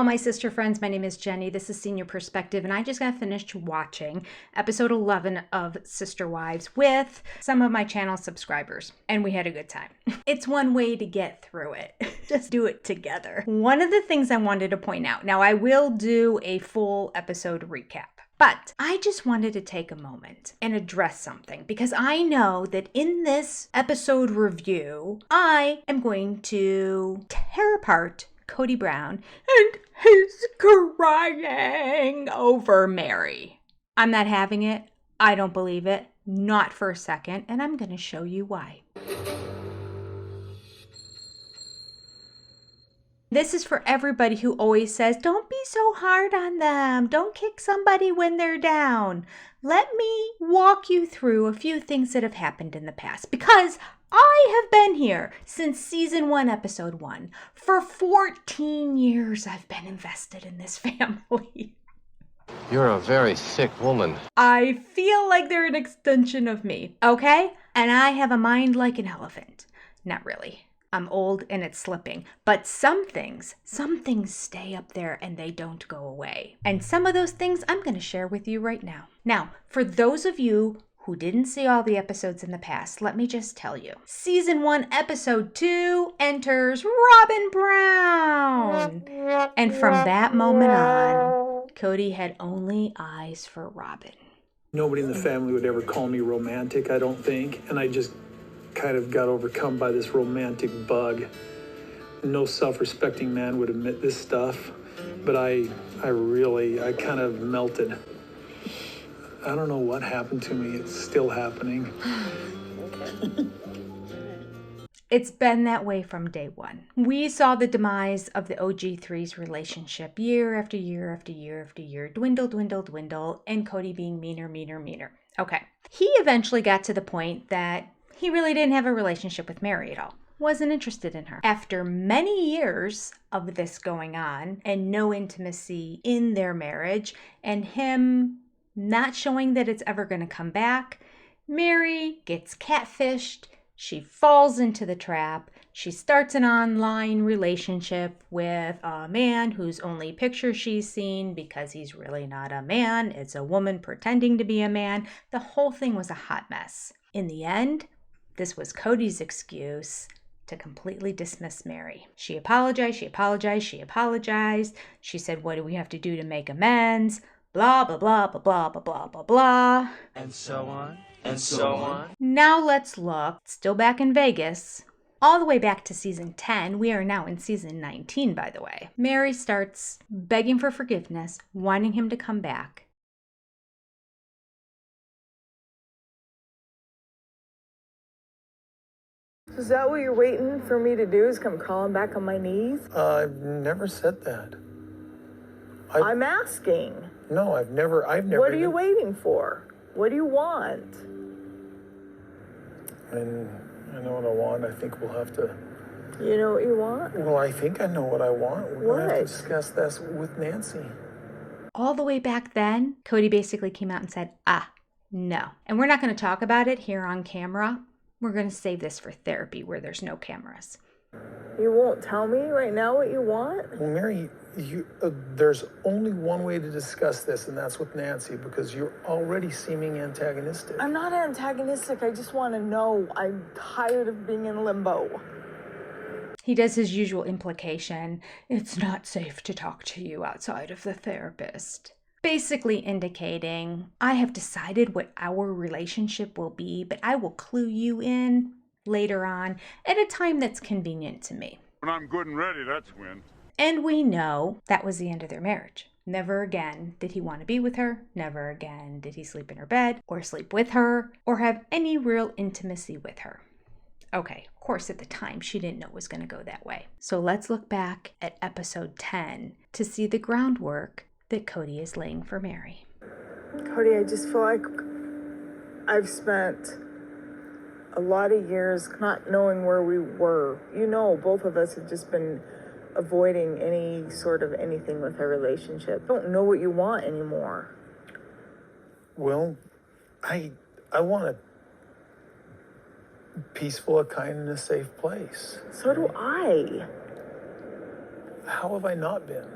my sister friends. My name is Jenny. This is Senior Perspective, and I just got finished watching episode 11 of Sister Wives with some of my channel subscribers, and we had a good time. It's one way to get through it. Just do it together. One of the things I wanted to point out, now I will do a full episode recap, but I just wanted to take a moment and address something because I know that in this episode review, I am going to tear apart Kody Brown and his crying over Meri. I'm not having it. I don't believe it. Not for a second. And I'm going to show you why. This is for everybody who always says, don't be so hard on them. Don't kick somebody when they're down. Let me walk you through a few things that have happened in the past because I have been here since season 1, episode 1. For 14 years, I've been invested in this family. You're a very sick woman. I feel like they're an extension of me, okay? And I have a mind like an elephant. Not really. I'm old and it's slipping. But some things stay up there and they don't go away. And some of those things I'm going to share with you right now. Now, for those of you who didn't see all the episodes in the past, let me just tell you. Season 1, episode 2 enters Robin Brown. And from that moment on, Kody had only eyes for Robin. Nobody in the family would ever call me romantic, I don't think. And I just kind of got overcome by this romantic bug. No self-respecting man would admit this stuff, but I kind of melted. I don't know what happened to me. It's still happening. It's been that way from day one. We saw the demise of the OG3's relationship year after year after year after year, dwindle, and Kody being meaner. Okay. He eventually got to the point that he really didn't have a relationship with Meri at all. Wasn't interested in her. After many years of this going on and no intimacy in their marriage and him not showing that it's ever going to come back, Meri gets catfished. She falls into the trap. She starts an online relationship with a man whose only picture she's seen because he's really not a man. It's a woman pretending to be a man. The whole thing was a hot mess. In the end, this was Kody's excuse to completely dismiss Meri. She apologized. She said, what do we have to do to make amends? Blah, blah, blah, blah, blah, blah, blah, blah, blah. And so on, and so on. Now let's look, still back in Vegas, all the way back to season 10. We are now in season 19, by the way. Meri starts begging for forgiveness, wanting him to come back. Is that what you're waiting for me to do, is come crawling back on my knees? I've never said that. I'm asking. No, I've never. What are you waiting for? What do you want? And I know what I want. I think we'll have to. You know what you want? Well, I think I know what I want. We're going to have to discuss this with Nancy. All the way back then, Kody basically came out and said, no. And we're not going to talk about it here on camera. We're going to save this for therapy where there's no cameras. You won't tell me right now what you want? Well, Meri, there's only one way to discuss this, and that's with Nancy, because you're already seeming antagonistic. I'm not antagonistic. I just want to know. I'm tired of being in limbo. He does his usual implication. It's not safe to talk to you outside of the therapist. Basically indicating, I have decided what our relationship will be, but I will clue you in later on at a time that's convenient to me. When I'm good and ready, that's when. And we know that was the end of their marriage. Never again did he want to be with her. Never again did he sleep in her bed or sleep with her or have any real intimacy with her. Okay, of course, at the time, she didn't know it was going to go that way. So let's look back at episode 10 to see the groundwork that Kody is laying for Meri. Kody, I just feel like I've spent a lot of years not knowing where we were. You know, both of us have just been avoiding any sort of anything with our relationship. I don't know what you want anymore. Well, I want a peaceful, a kind, and a safe place. So do I. How have I not been?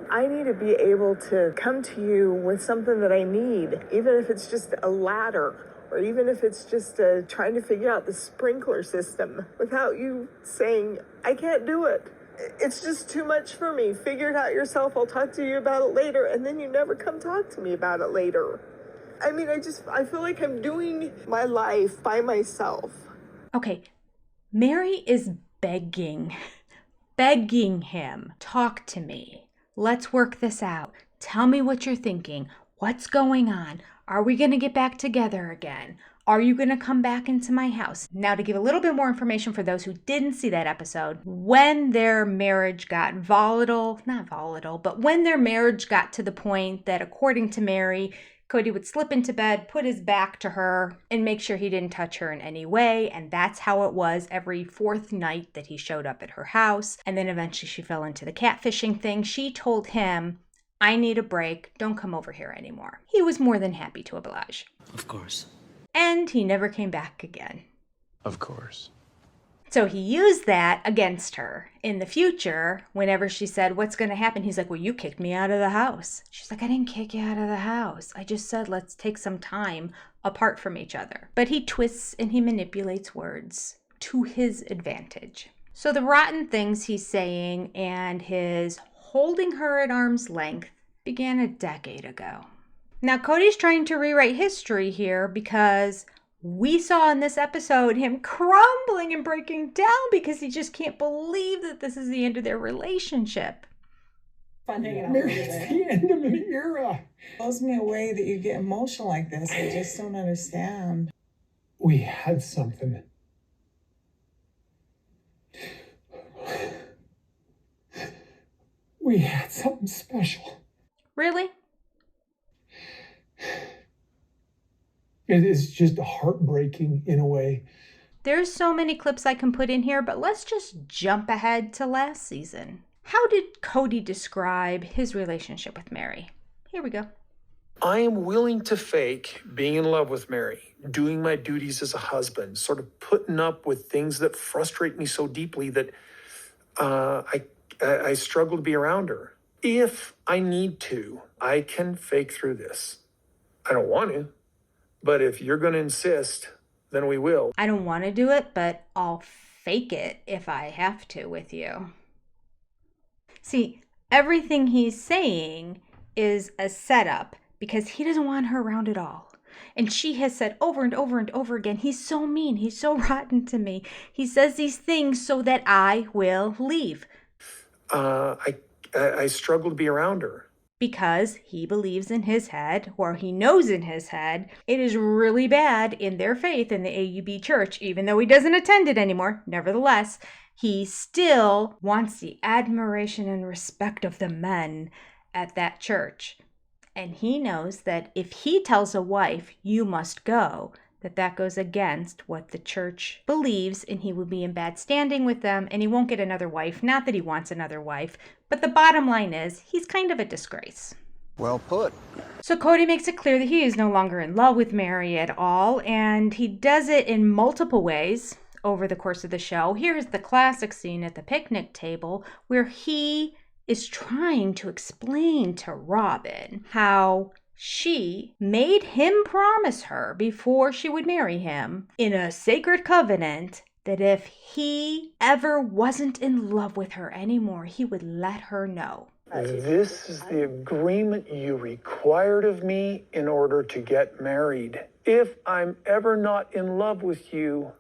I need to be able to come to you with something that I need, even if it's just a ladder, or even if it's just trying to figure out the sprinkler system without you saying, I can't do it. It's just too much for me. Figure it out yourself. I'll talk to you about it later. And then you never come talk to me about it later. I mean, I feel like I'm doing my life by myself. Okay, Meri is begging him, talk to me. Let's work this out. Tell me what you're thinking. What's going on? Are we going to get back together again? Are you going to come back into my house? Now, to give a little bit more information for those who didn't see that episode, when their marriage got not volatile, but when their marriage got to the point that, according to Meri, Kody would slip into bed, put his back to her, and make sure he didn't touch her in any way. And that's how it was every fourth night that he showed up at her house. And then eventually she fell into the catfishing thing. She told him, I need a break. Don't come over here anymore. He was more than happy to oblige. Of course. And he never came back again. Of course. So he used that against her in the future. Whenever she said, what's going to happen? He's like, well, you kicked me out of the house. She's like, I didn't kick you out of the house. I just said, let's take some time apart from each other. But he twists and he manipulates words to his advantage. So the rotten things he's saying and his holding her at arm's length began a decade ago. Now, Kody's trying to rewrite history here because we saw in this episode him crumbling and breaking down because he just can't believe that this is the end of their relationship. Fun hanging out Meri, with it's you. the end of an era. It blows me away that you get emotional like this. I just don't understand. We had something. We had something special. Really? It is just heartbreaking in a way. There's so many clips I can put in here, but let's just jump ahead to last season. How did Kody describe his relationship with Meri? Here we go. I am willing to fake being in love with Meri, doing my duties as a husband, sort of putting up with things that frustrate me so deeply that I struggle to be around her. If I need to, I can fake through this. I don't want to, but if you're going to insist, then we will. I don't want to do it, but I'll fake it if I have to with you. See, everything he's saying is a setup because he doesn't want her around at all. And she has said over and over and over again, he's so mean, he's so rotten to me. He says these things so that I will leave. I struggle to be around her. Because he believes in his head, or he knows in his head, it is really bad in their faith in the AUB church, even though he doesn't attend it anymore. Nevertheless, he still wants the admiration and respect of the men at that church. And he knows that if he tells a wife, you must go, that goes against what the church believes, and he will be in bad standing with them, and he won't get another wife. Not that he wants another wife, but the bottom line is he's kind of a disgrace. Well put. So Kody makes it clear that he is no longer in love with Meri at all, and he does it in multiple ways over the course of the show. Here's the classic scene at the picnic table where he is trying to explain to Robin how she made him promise her before she would marry him in a sacred covenant that if he ever wasn't in love with her anymore, he would let her know. This is the agreement you required of me in order to get married. If I'm ever not in love with you,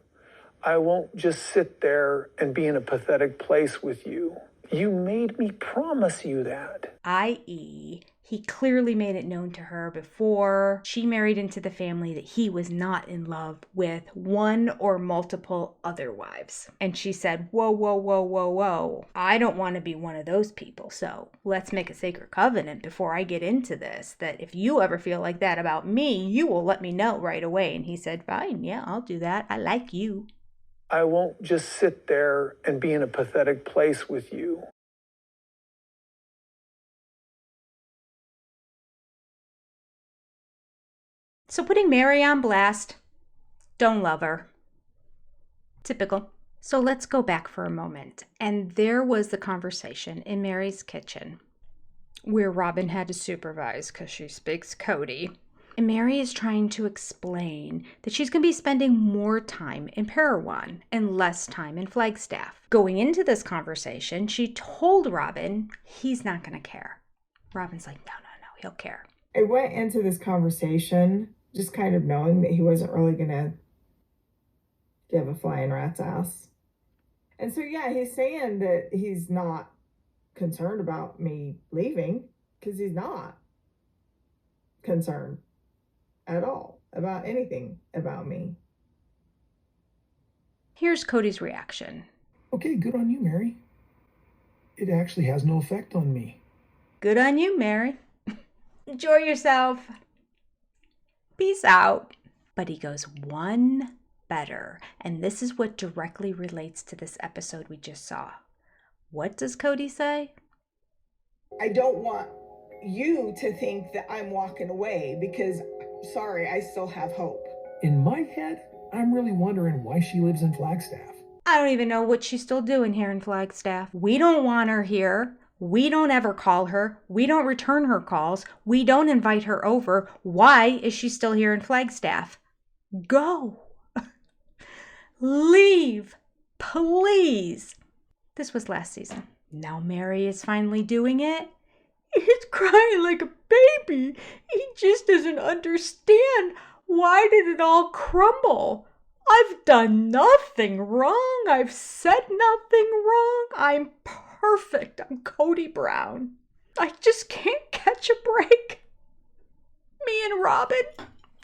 I won't just sit there and be in a pathetic place with you. You made me promise you that. I.e., he clearly made it known to her before she married into the family that he was not in love with one or multiple other wives. And she said, whoa, whoa, whoa, whoa, whoa. I don't want to be one of those people. So let's make a sacred covenant before I get into this, that if you ever feel like that about me, you will let me know right away. And he said, fine, yeah, I'll do that. I like you. I won't just sit there and be in a pathetic place with you. So putting Meri on blast, don't love her. Typical. So let's go back for a moment. And there was the conversation in Meri's kitchen. where Robin had to supervise because she speaks Kody. And Meri is trying to explain that she's going to be spending more time in Parawan and less time in Flagstaff. Going into this conversation, she told Robin he's not going to care. Robin's like, no, he'll care. I went into this conversation just kind of knowing that he wasn't really going to give a flying rat's ass. And so, yeah, he's saying that he's not concerned about me leaving because he's not concerned at all about anything about me. Here's Kody's reaction. Okay, good on you, Meri. It actually has no effect on me. Good on you, Meri. Enjoy yourself. Peace out. But he goes one better, and this is what directly relates to this episode we just saw. What does Kody say? I don't want you to think that I'm walking away because, sorry, I still have hope. In my head, I'm really wondering why she lives in Flagstaff. I don't even know what she's still doing here in Flagstaff. We don't want her here. We don't ever call her. We don't return her calls. We don't invite her over. Why is she still here in Flagstaff? Go. Leave. Please. This was last season. Now Meri is finally doing it. He's crying like a baby. He just doesn't understand. Why did it all crumble? I've done nothing wrong. I've said nothing wrong. I'm perfect. I'm Kody Brown. I just can't catch a break. Me and Robin,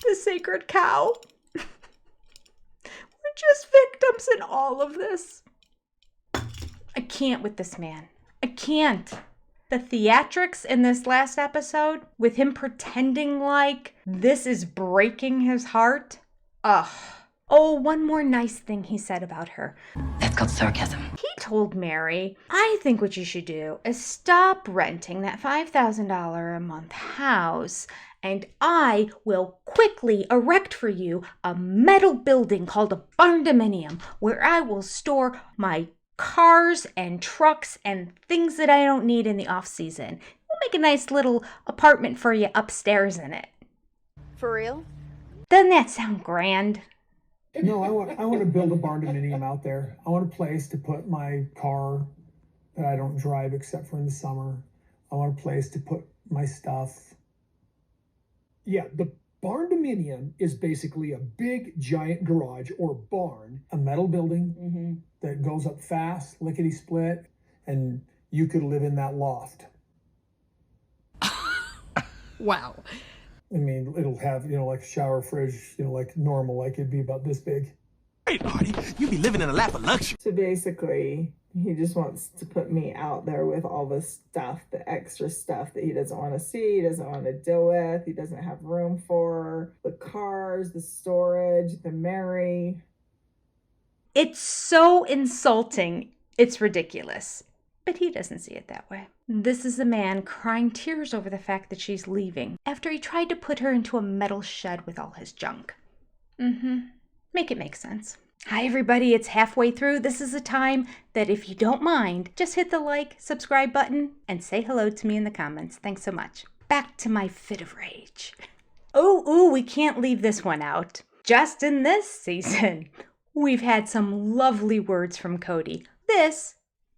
the sacred cow. We're just victims in all of this. I can't with this man. I can't. The theatrics in this last episode, with him pretending like this is breaking his heart. Ugh. Oh, one more nice thing he said about her. That's called sarcasm. He told Meri, I think what you should do is stop renting that $5,000 a month house, and I will quickly erect for you a metal building called a barn-dominium where I will store my cars and trucks and things that I don't need in the off-season. We'll make a nice little apartment for you upstairs in it. For real? Doesn't that sound grand? No, I want to build a barn-dominium out there. I want a place to put my car that I don't drive except for in the summer. I want a place to put my stuff. Yeah, the barn-dominium is basically a big, giant garage or barn, a metal building that goes up fast, lickety-split, and you could live in that loft. Wow. I mean, it'll have, like a shower, fridge, like normal, like it'd be about this big. Hey, Artie, you be living in a lap of luxury. So basically, he just wants to put me out there with all this stuff, the extra stuff that he doesn't want to see, he doesn't want to deal with, he doesn't have room for, the cars, the storage, the Meri. It's so insulting. It's ridiculous. But he doesn't see it that way. This is a man crying tears over the fact that she's leaving after he tried to put her into a metal shed with all his junk. Make it make sense. Hi, everybody. It's halfway through. This is a time that if you don't mind, just hit the like, subscribe button, and say hello to me in the comments. Thanks so much. Back to my fit of rage. Oh, we can't leave this one out. Just in this season, we've had some lovely words from Kody. This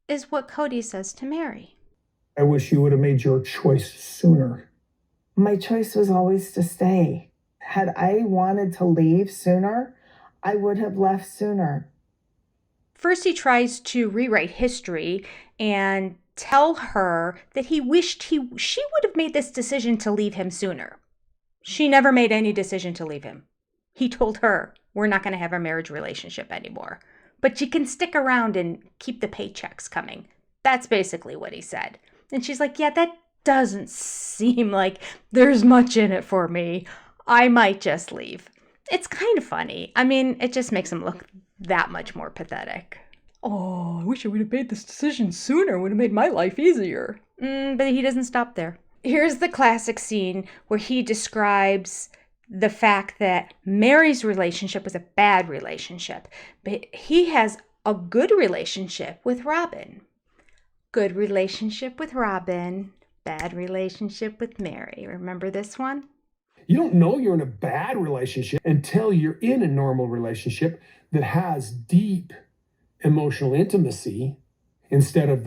is what Kody says to Meri. I wish you would have made your choice sooner. My choice was always to stay. Had I wanted to leave sooner, I would have left sooner. First, he tries to rewrite history and tell her that he wished she would have made this decision to leave him sooner. She never made any decision to leave him. He told her, we're not going to have a marriage relationship anymore, but you can stick around and keep the paychecks coming. That's basically what he said. And she's like, yeah, that doesn't seem like there's much in it for me. I might just leave. It's kind of funny. I mean, it just makes him look that much more pathetic. Oh, I wish I would have made this decision sooner. It would have made my life easier. But he doesn't stop there. Here's the classic scene where he describes the fact that Meri's relationship was a bad relationship, but he has a good relationship with Robin. Good relationship with Robin. Bad relationship with Meri. Remember this one? You don't know you're in a bad relationship until you're in a normal relationship that has deep emotional intimacy instead of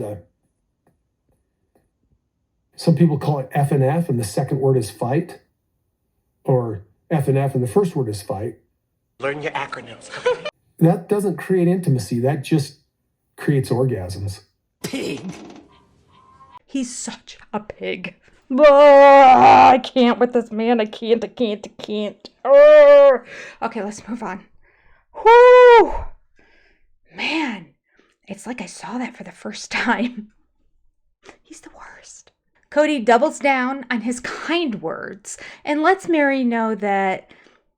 some people call it F and F and the second word is fight, or F and F and the first word is fight. Learn your acronyms. That doesn't create intimacy. That just creates orgasms. Pig. He's such a pig. I can't with this man. I can't. Okay, let's move on. Whoo! Man, it's like I saw that for the first time. He's the worst. Kody doubles down on his kind words and lets Meri know that,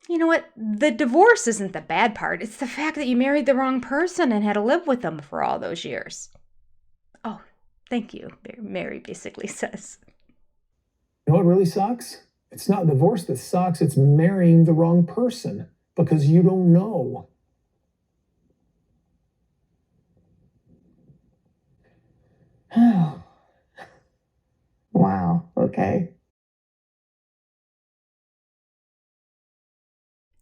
you know what, the divorce isn't the bad part. It's the fact that you married the wrong person and had to live with them for all those years. Oh, thank you, Meri basically says. You know what really sucks? It's not divorce that sucks. It's marrying the wrong person because you don't know. Wow, okay.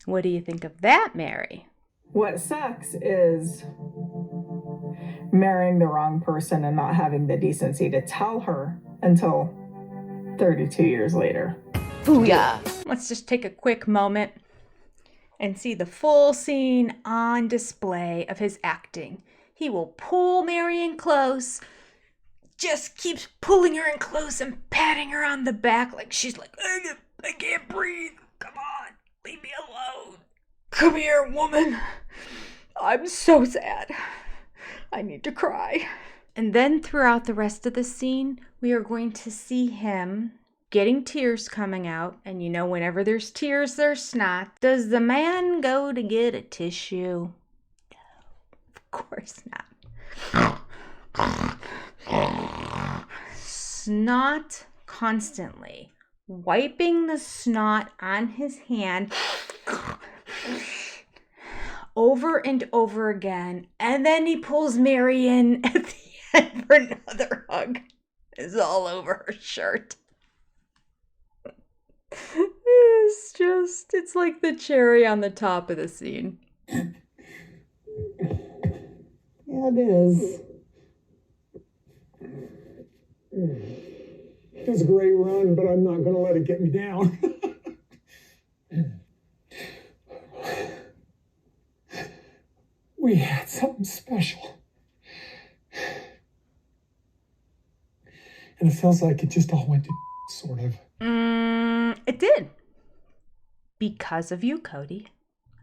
What do you think of that, Meri? What sucks is marrying the wrong person and not having the decency to tell her until 32 years later. Booyah. Let's just take a quick moment and see the full scene on display of his acting. He will pull Meri in close, just keeps pulling her in close and patting her on the back like she's like, I can't breathe. Come on, leave me alone. Come here, woman. I'm so sad. I need to cry. And then throughout the rest of the scene, we are going to see him getting tears coming out. And you know, whenever there's tears, there's snot. Does the man go to get a tissue? No, of course not. Snot constantly. Wiping the snot on his hand over and over again. And then he pulls Meri in at the end for another hug. It's all over her shirt. It's like the cherry on the top of the scene. Yeah, it is. It's a great run, but I'm not going to let it get me down. We had something special. And it feels like it just all went to sort of. It did. Because of you, Kody.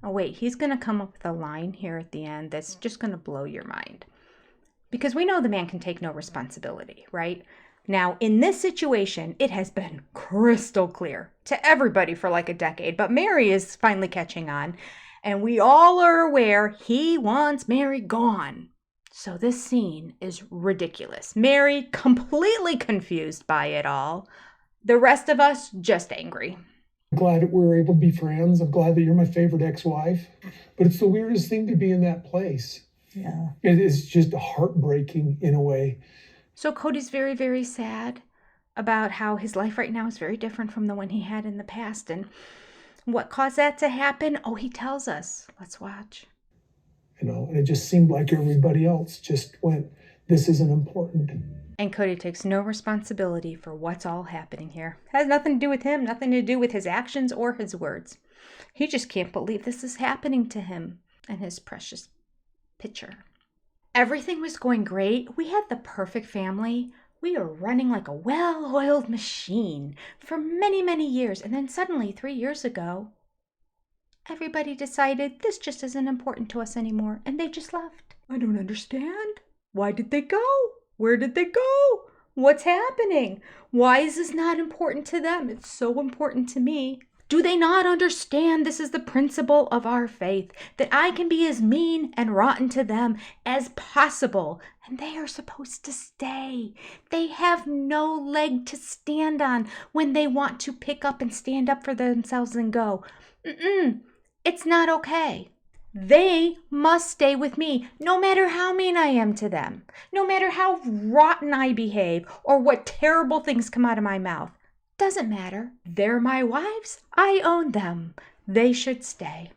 Oh, wait, he's going to come up with a line here at the end that's just going to blow your mind. Because we know the man can take no responsibility, right? Now, in this situation, it has been crystal clear to everybody for like a decade, but Meri is finally catching on, and we all are aware he wants Meri gone. So this scene is ridiculous. Meri completely confused by it all. The rest of us just angry. I'm glad that we were able to be friends. I'm glad that you're my favorite ex-wife. But it's the weirdest thing to be in that place. Yeah. It is just heartbreaking in a way. So Kody's very, very sad about how his life right now is very different from the one he had in the past. And what caused that to happen? Oh, he tells us. Let's watch. You know, and it just seemed like everybody else just went, this isn't important. And Kody takes no responsibility for what's all happening here. Has nothing to do with him, nothing to do with his actions or his words. He just can't believe this is happening to him and his precious picture. Everything was going great. We had the perfect family. We were running like a well-oiled machine for many, many years. And then suddenly, 3 years ago, everybody decided this just isn't important to us anymore. And they just left. I don't understand. Why did they go? Where did they go? What's happening? Why is this not important to them? It's so important to me. Do they not understand this is the principle of our faith, that I can be as mean and rotten to them as possible, and they are supposed to stay. They have no leg to stand on when they want to pick up and stand up for themselves and go, it's not okay. They must stay with me, no matter how mean I am to them, no matter how rotten I behave, or what terrible things come out of my mouth. Doesn't matter. They're my wives. I own them. They should stay.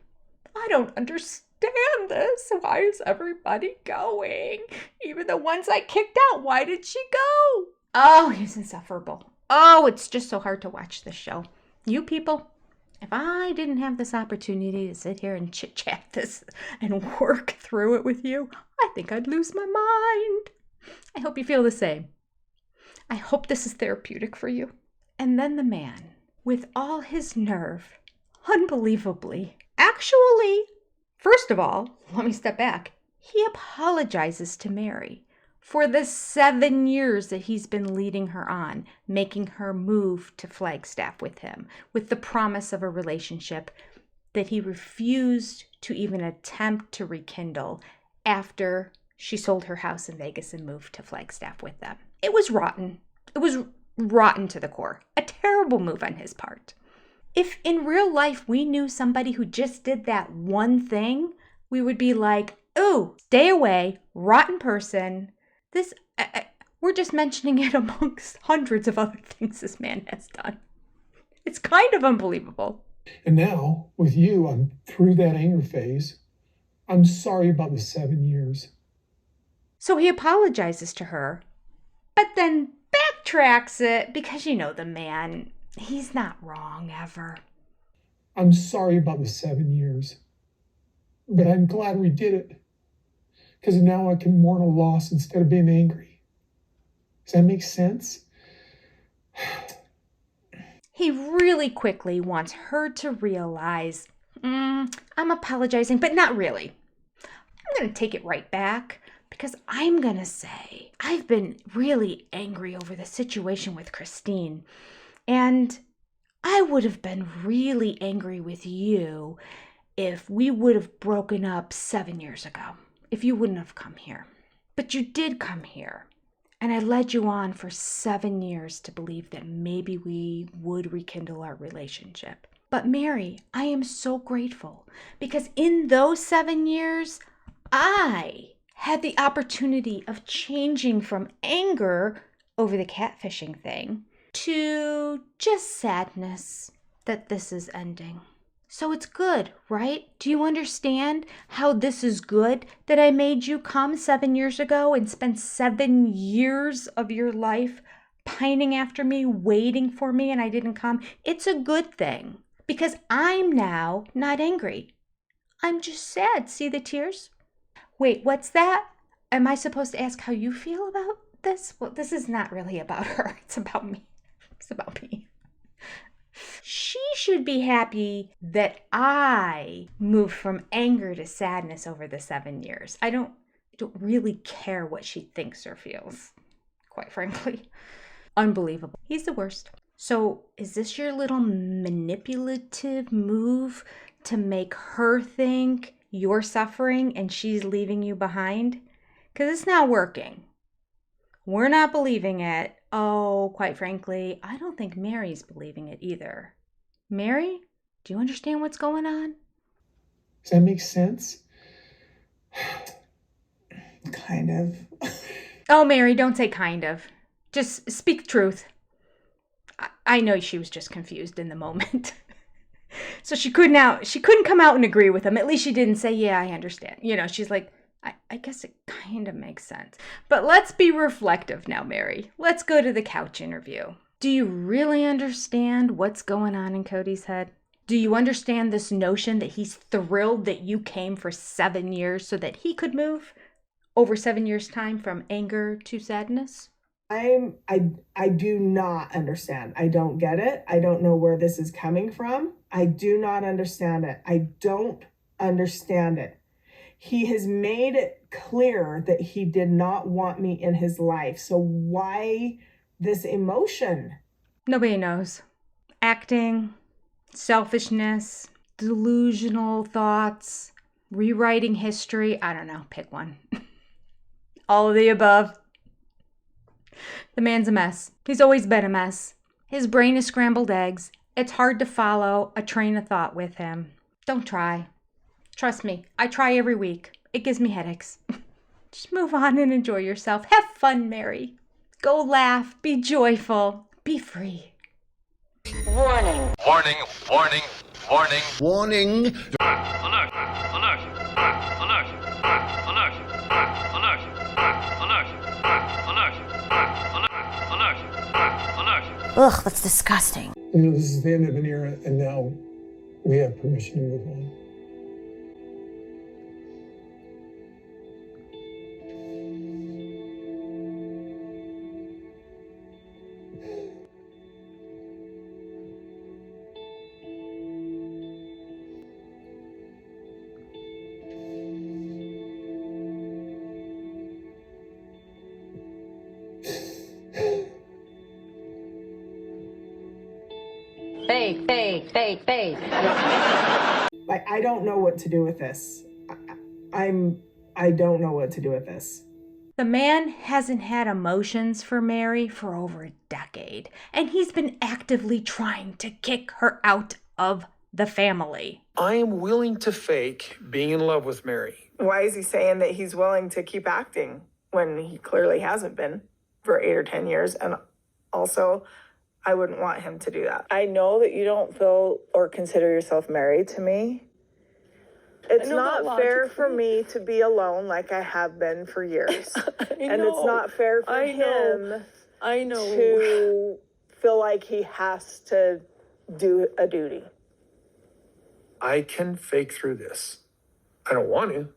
I don't understand this. Why is everybody going? Even the ones I kicked out, why did she go? Oh, he's insufferable. Oh, it's just so hard to watch this show. You people, if I didn't have this opportunity to sit here and chit-chat this and work through it with you, I think I'd lose my mind. I hope you feel the same. I hope this is therapeutic for you. And then the man, with all his nerve, unbelievably, actually, first of all, let me step back. He apologizes to Meri for the 7 years that he's been leading her on, making her move to Flagstaff with him, with the promise of a relationship that he refused to even attempt to rekindle after she sold her house in Vegas and moved to Flagstaff with them. It was rotten. It was rotten to the core. A terrible move on his part. If in real life we knew somebody who just did that one thing, we would be like, ooh, stay away, rotten person. This, we're just mentioning it amongst hundreds of other things this man has done. It's kind of unbelievable. And now, with you, I'm through that anger phase. I'm sorry about the 7 years. So he apologizes to her, but then backtracks it because you know the man, he's not wrong ever. I'm sorry about the 7 years, but I'm glad we did it because now I can mourn a loss instead of being angry. Does that make sense? He really quickly wants her to realize, I'm apologizing, but not really. I'm going to take it right back because I'm going to say I've been really angry over the situation with Christine. And I would have been really angry with you if we would have broken up 7 years ago, if you wouldn't have come here. But you did come here. And I led you on for 7 years to believe that maybe we would rekindle our relationship. But Meri, I am so grateful because in those 7 years, I had the opportunity of changing from anger over the catfishing thing to just sadness that this is ending. So it's good, right? Do you understand how this is good that I made you come 7 years ago and spend 7 years of your life pining after me, waiting for me, and I didn't come? It's a good thing because I'm now not angry. I'm just sad. See the tears? Wait, what's that? Am I supposed to ask how you feel about this? Well, this is not really about her. It's about me. It's about me. She should be happy that I moved from anger to sadness over the 7 years. I don't really care what she thinks or feels, quite frankly. Unbelievable. He's the worst. So is this your little manipulative move to make her think you're suffering and she's leaving you behind? Because it's not working. We're not believing it. Oh, quite frankly, I don't think Meri's believing it either. Meri, do you understand what's going on? Does that make sense? Kind of. Oh, Meri, don't say kind of. Just speak truth. I know she was just confused in the moment. So she couldn't come out and agree with him. At least she didn't say, yeah, I understand. You know, she's like, I guess it kind of makes sense. But let's be reflective now, Meri. Let's go to the couch interview. Do you really understand what's going on in Kody's head? Do you understand this notion that he's thrilled that you came for 7 years so that he could move over 7 years' time from anger to sadness? I do not understand. I don't get it. I don't know where this is coming from. I do not understand it. I don't understand it. He has made it clear that he did not want me in his life. So why this emotion? Nobody knows. Acting, selfishness, delusional thoughts, rewriting history. I don't know. Pick one. All of the above. The man's a mess. He's always been a mess. His brain is scrambled eggs. It's hard to follow a train of thought with him. Don't try. Trust me, I try every week. It gives me headaches. Just move on and enjoy yourself. Have fun, Meri. Go laugh, be joyful, be free. Warning. Warning, warning, warning. Warning. Alert! Alert! Alert! Alert! Alert! Alert! Alert! Alert! Alert! Ugh, that's disgusting. This is the end of an era, and now we have permission to move on. Fake. Like, I don't know what to do with this. I don't know what to do with this. The man hasn't had emotions for Meri for over a decade, and he's been actively trying to kick her out of the family. I am willing to fake being in love with Meri. Why is he saying that he's willing to keep acting when he clearly hasn't been for 8 or 10 years? And also, I wouldn't want him to do that. I know that you don't feel or consider yourself married to me. It's not fair for me to be alone like I have been for years. And it's not fair for him to feel like he has to do a duty. I can fake through this. I don't want to.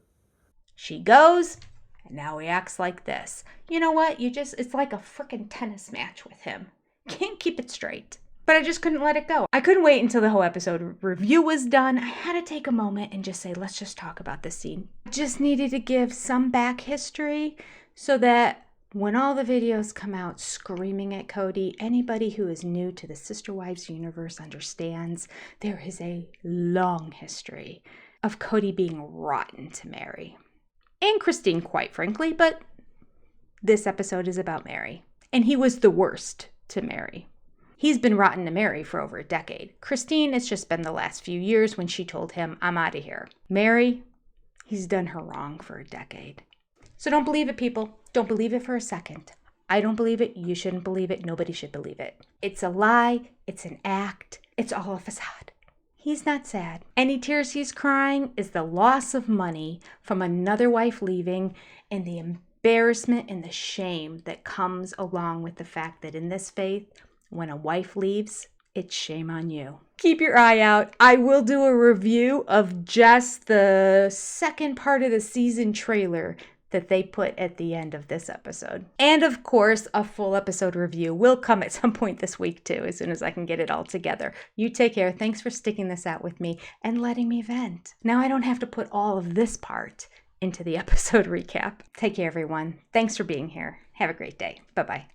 She goes, and now he acts like this. You know what? It's like a freaking tennis match with him. Can't keep it straight. But I just couldn't let it go. I couldn't wait until the whole episode review was done. I had to take a moment and just say, let's just talk about this scene. I just needed to give some back history so that when all the videos come out screaming at Kody, anybody who is new to the Sisterwives universe understands there is a long history of Kody being rotten to Meri. And Christine, quite frankly, but this episode is about Meri. And he was the worst to Meri. He's been rotten to Meri for over a decade. Christine, it's just been the last few years when she told him, I'm out of here. Meri, he's done her wrong for a decade. So don't believe it, people. Don't believe it for a second. I don't believe it. You shouldn't believe it. Nobody should believe it. It's a lie. It's an act. It's all a facade. He's not sad. Any tears he's crying is the loss of money from another wife leaving and the embarrassment and the shame that comes along with the fact that in this faith, when a wife leaves, it's shame on you. Keep your eye out. I will do a review of just the second part of the season trailer that they put at the end of this episode. And of course, a full episode review will come at some point this week too, as soon as I can get it all together. You take care. Thanks for sticking this out with me and letting me vent. Now I don't have to put all of this part into the episode recap. Take care, everyone. Thanks for being here. Have a great day. Bye-bye.